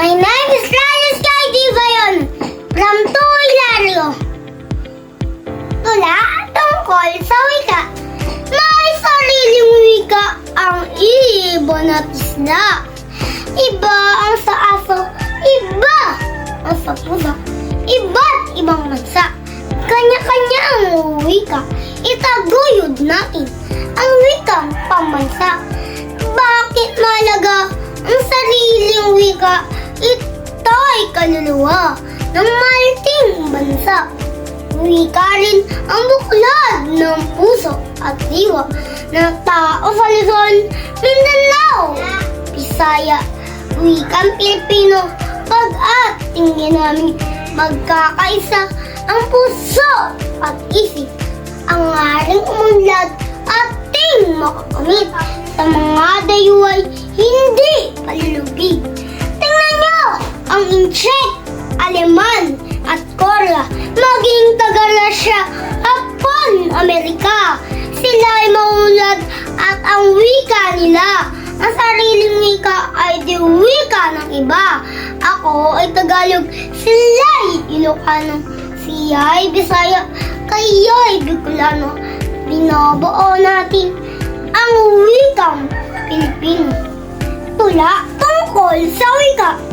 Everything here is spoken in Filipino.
My name is Lalius Kay Divayon from Hilario. Tula tungkol sa wika. May sariling wika ang ibon at isda. Iba ang sa aso, iba ang sa pusa. Iba't ibang bansa, kanya-kanya ang wika. Itaguyod natin ang wikang pambansa. Bakit mahalaga ang sariling wika? Ito'y kaluluwa ng mariting bansa. Wika rin ang buklod ng puso at diwa ng tao sa Luzon, Mindanao, Bisaya. Wikang Pilipino, pag-ating namin magkakaisa ang puso at isip. Ang aring umunlad ating makakamit sa mga dayuhay hindi palulubig. Tingnan nyo ang Incheck, Aleman at Korea, maging taga-Russia, Hapon, Amerika. Sila ay maunlad at ang wika nila, ang sariling wika ay di wika ng iba. Ako ay Tagalog, sila'y Ilocano, siya'y Bisaya, kayo'y Bicolano. Binubuo natin ang wikang Pilipino. Tula tungkol sa wika.